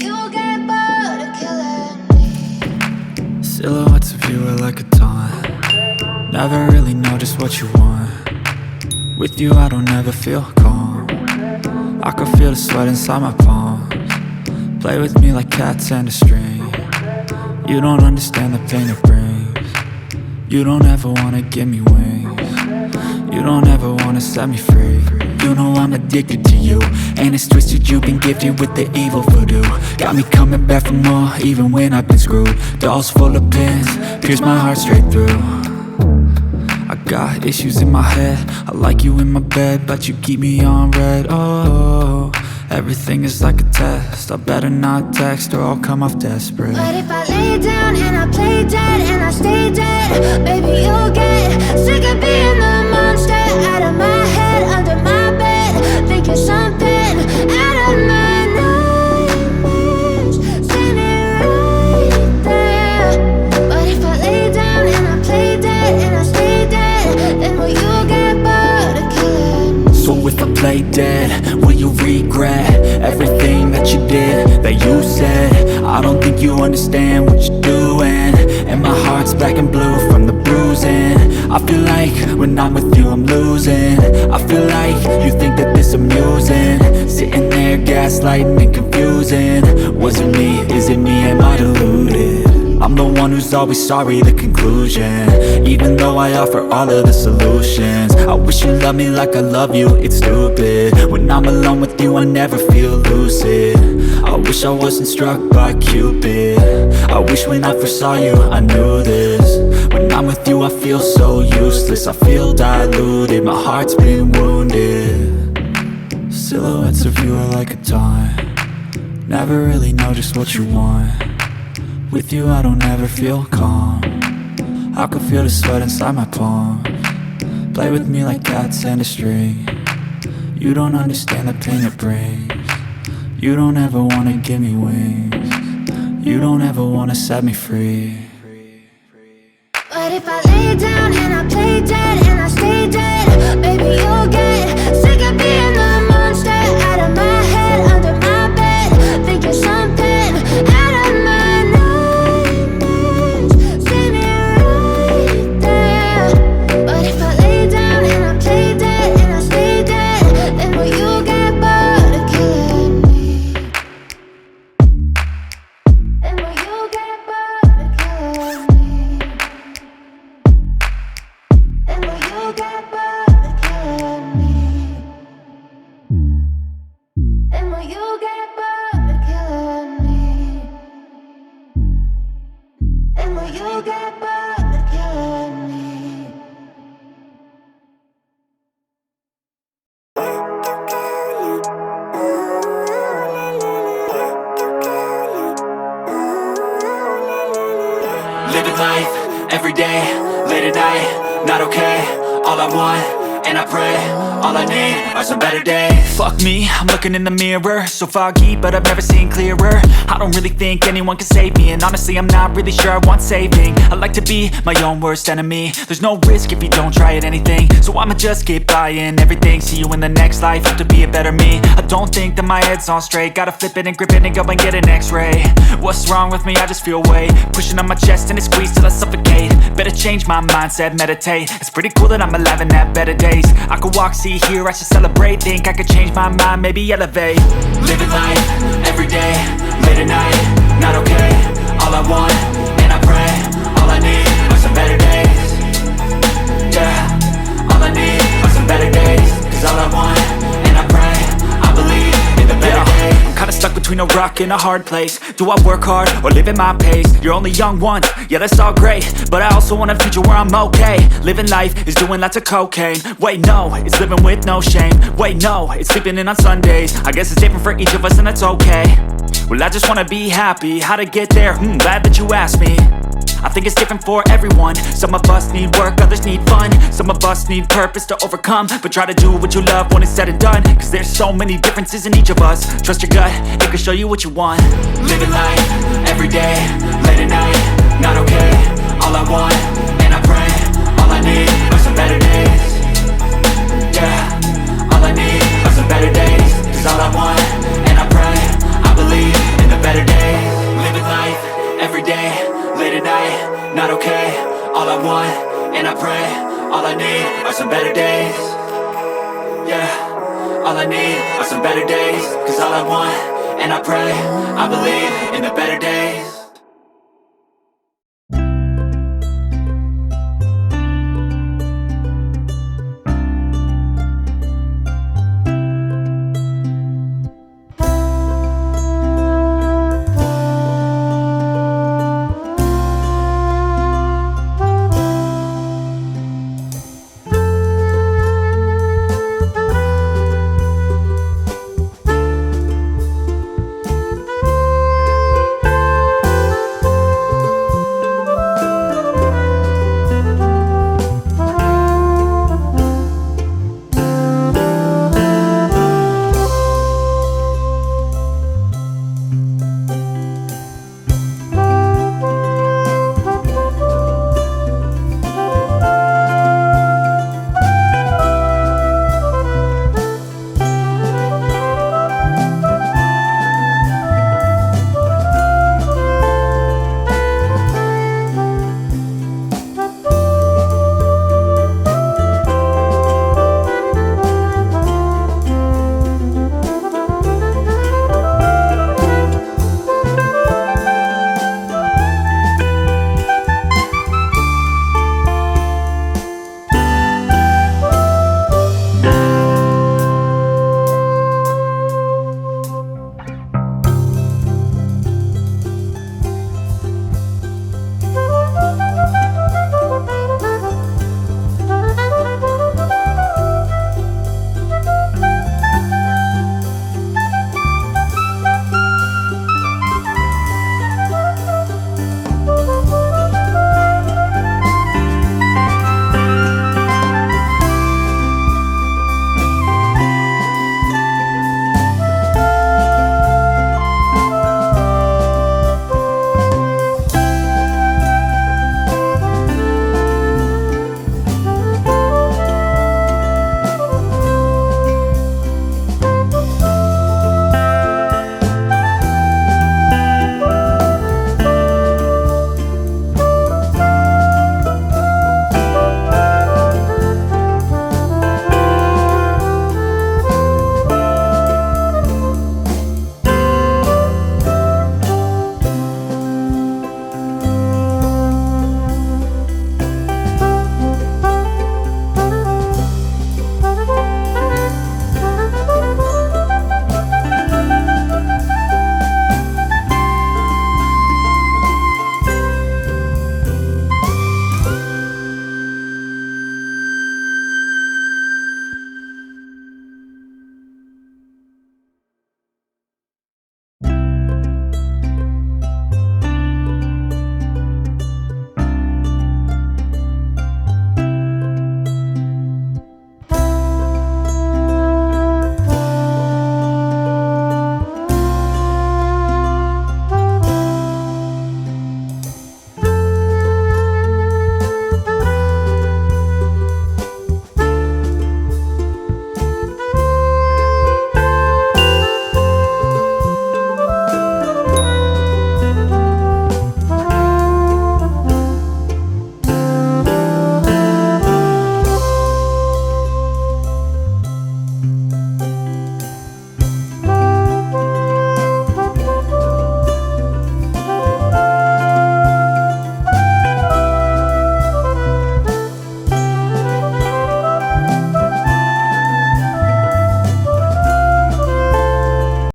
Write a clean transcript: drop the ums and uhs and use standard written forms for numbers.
you get bored of killing me. Silhouettes of you are like a taunt. Never really know just what you want. With you I don't ever feel calm. I can feel the sweat inside my palms. Play with me like cats and a string. You don't understand the pain it brings. You don't ever wanna give me wings. You don't ever wanna set me free. You know I'm addicted to you, and it's twisted, you've been gifted with the evil voodoo. Got me coming back for more, even when I've been screwed. Dolls full of pins, pierce my heart straight through. I got issues in my head, I like you in my bed, but you keep me on red. Oh, everything is like a test. I better not text or I'll come off desperate. But if I lay down and I play dead and I stay dead, baby, you'll get sick of being the monster out of my head, under my bed. Think you're something out of my nightmares, standing right there. But if I lay down and I play dead and I stay dead, then will you get bored of killing me? So if I play dead, will you regret everything that you did, that you said? I don't think you understand what you're doing, and my heart's black and blue from the bruising. I feel like when I'm with you I'm losing. I feel like you think that this amusing, sitting there gaslighting and confusing. Was it me? Is it me? Am I deluded? I'm the one who's always sorry, the conclusion, even though I offer all of the solutions. I wish you loved me like I love you, it's stupid. When I'm alone with you I never feel lucid. I wish I wasn't struck by Cupid. I wish when I first saw you I knew this. When I'm with you I feel so useless, I feel diluted, my heart's been wounded. Silhouettes of you are like a taunt. Never really know just what you want. With you I don't ever feel calm. I can feel the sweat inside my palms. Play with me like cats and a string. You don't understand the pain it brings. You don't ever wanna give me wings. You don't ever wanna set me free. But if I lay down and I play dead and I stay dead, baby, you'll get sick of being the monster out of my head, under my bed. Think you're something out of my nightmares, standing right there. But if I lay down and I play dead and I stay dead, then will you get bored of killing me? Then will you get bored of killing me? Then will you get bored of killing me? Then will you get bored of killing me? Then will you get bored of killing me? Living life, every day, late at night, not okay. All I want, and I pray, all I need are some better days. Fuck me, I'm looking in the mirror, so foggy, but I've never seen clearer. I don't really think anyone can save me, and honestly I'm not really sure I want saving. I like to be my own worst enemy. There's no risk if you don't try at anything, so I'ma just keep buying everything. See you in the next life, have to be a better me. I don't think that my head's on straight, gotta flip it and grip it and go and get an x-ray. What's wrong with me? I just feel weight pushing on my chest and it squeezes till I suffocate. Better change my mindset, meditate. It's pretty cool that I'm alive and have better days. I could walk, see, hear, I should celebrate. Think I could change my mind, maybe elevate. Living life, every day, late at night, not okay. All I want, and I pray, all I need are some better days. Yeah, all I need are some better days. Cause all I want, and I pray, I believe in the better days. I'm kinda stuck between a rock and a hard place. Do I work hard or live at my pace? You're only young once, yeah that's all great, but I also want a future where I'm okay. Living life is doing lots of cocaine. Wait no, it's living with no shame. Wait no, it's sleeping in on Sundays. I guess it's different for each of us and that's okay. Well I just wanna be happy, how to get there? Glad that you asked me. I think it's different for everyone. Some of us need work, others need fun. Some of us need purpose to overcome. But try to do what you love when it's said and done, cause there's so many differences in each of us. Trust your gut, it can show you what you want. Living life, every day, late at night, not okay. All I want, and I pray, all I need are some better days. Yeah, all I need are some better days. Cause all I want, and I pray, I believe in the better want, and I pray, all I need are some better days. Yeah, all I need are some better days. Cause all I want, and I pray, I believe in the better days.